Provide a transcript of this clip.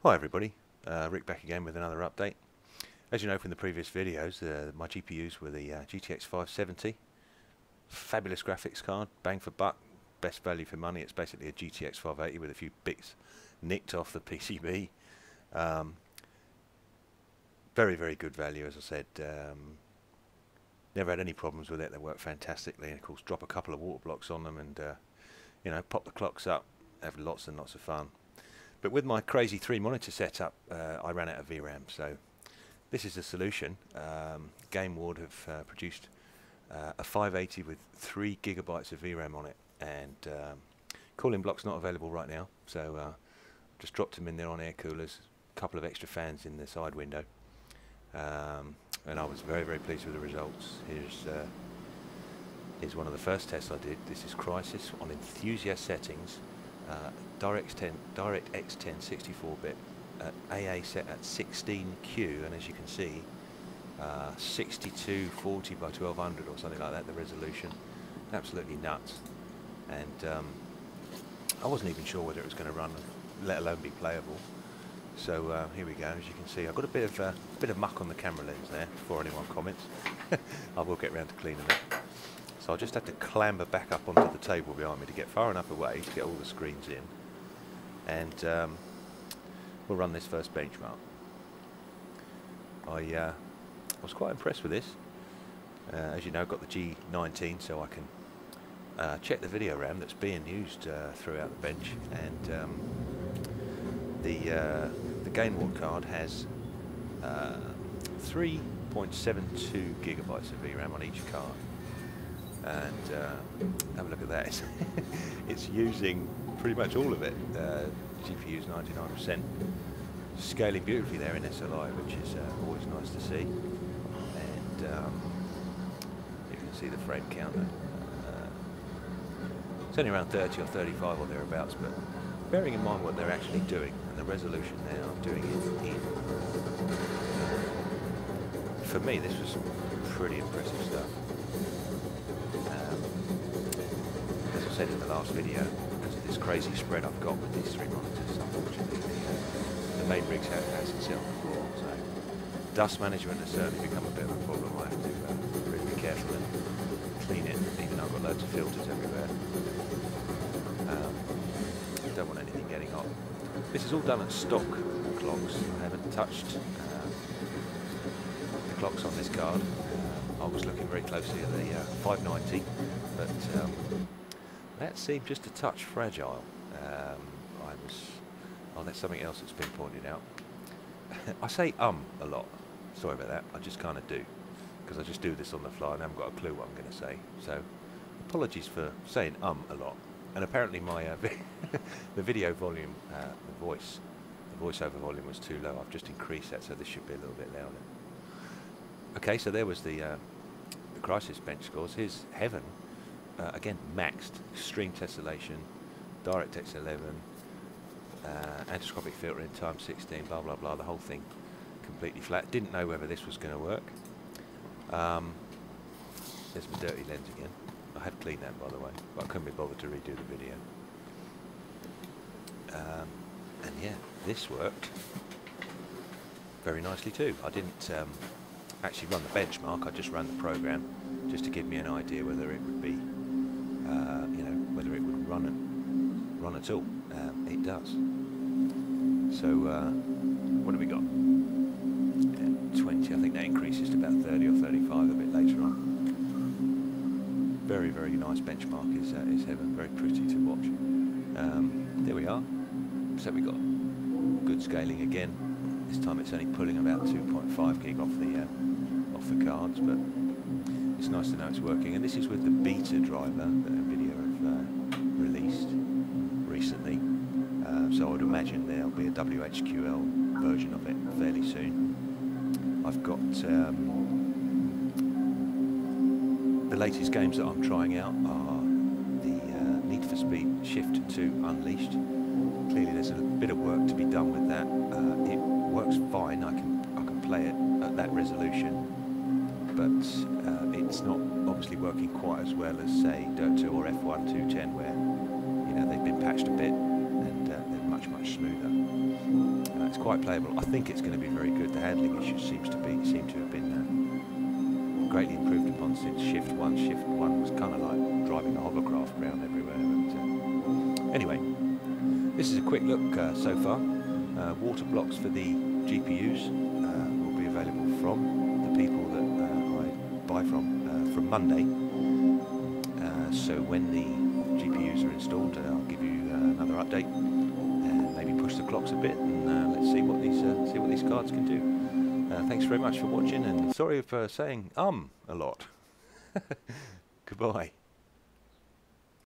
Hi everybody, Rick back again with another update. As you know from the previous videos, my GPUs were the GTX 570. Fabulous graphics card, bang for buck, best value for money. It's basically a GTX 580 with a few bits nicked off the PCB. Very, very good value, as I said. Never had any problems with it. They work fantastically, and of course drop a couple of water blocks on them and you know, pop the clocks up, have lots and lots of fun. But with my crazy 3 monitor setup, I ran out of VRAM, so this is the solution. Gainward have produced a 580 with 3 GB of VRAM on it, and cooling block's not available right now, so just dropped them in there on air coolers, a couple of extra fans in the side window, and I was very, very pleased with the results. Here's one of the first tests I did. This is Crisis on enthusiast settings. DirectX 10 64-bit, AA set at 16Q, and as you can see, 6240 by 1200 or something like that, the resolution. Absolutely nuts. And I wasn't even sure whether it was going to run, let alone be playable. So here we go. As you can see, I've got a bit of muck on the camera lens there before anyone comments. I will get round to cleaning it. So I'll just have to clamber back up onto the table behind me to get far enough away to get all the screens in, and we'll run this first benchmark. I was quite impressed with this. As you know, I've got the G19, so I can check the video RAM that's being used throughout the bench, and the Gainward card has 3.72 GB of VRAM on each card. And have a look at that. It's using pretty much all of it. GPU's 99%, scaling beautifully there in SLI, which is always nice to see. And you can see the frame counter. It's only around 30 or 35 or thereabouts, but bearing in mind what they're actually doing and the resolution they are doing it in, for me this was pretty impressive stuff. As I said in the last video, because of this crazy spread I've got with these 3 monitors, unfortunately the main rig's has itself before, so dust management has certainly become a bit of a problem. I have to really be careful and clean it, even though I've got loads of filters everywhere. Don't want anything getting hot. This is all done at stock clocks. I haven't touched the clocks on this card. I was looking very closely at the 590, but that seemed just a touch fragile. Oh, that's something else that's been pointed out. I say a lot. Sorry about that. I just kind of do, because I just do this on the fly and I haven't got a clue what I'm going to say. So apologies for saying a lot. And apparently my the video volume, the voiceover volume was too low. I've just increased that, so this should be a little bit louder. Okay, so there was the Crisis bench scores. Here's Heaven, again maxed, extreme tessellation, DirectX 11, antiscopic filtering, times 16, blah blah blah. The whole thing completely flat. Didn't know whether this was going to work. There's my dirty lens again. I have cleaned that, by the way, but I couldn't be bothered to redo the video. And yeah, this worked very nicely too. I didn't actually run the benchmark, I just ran the program just to give me an idea whether it would be, you know, whether it would run at all. It does. So what have we got? 20, I think that increases to about 30 or 35 a bit later on. Very, very nice benchmark is Heaven, very pretty to watch. There we are. So we got good scaling again. This time it's only pulling about 2.5 gig off the cards, but it's nice to know it's working. And this is with the beta driver that NVIDIA have released recently. So I would imagine there'll be a WHQL version of it fairly soon. I've got the latest games that I'm trying out are the Need for Speed Shift 2 Unleashed. Clearly there's a bit of work to be done with that. It works fine, I can play it at that resolution, but it's not obviously working quite as well as say Dirt 2 or F1 210, where you know they've been patched a bit and they're much smoother. It's quite playable. I think it's going to be very good. The handling issues seem to have been greatly improved upon since Shift 1. Shift 1 was kind of like driving a hovercraft around everywhere. But, anyway, this is a quick look so far. Water blocks for the GPUs will be available from the people that I buy from Monday. So when the GPUs are installed, I'll give you another update and maybe push the clocks a bit, and let's see what these cards can do. Thanks very much for watching, and sorry for saying a lot. Goodbye.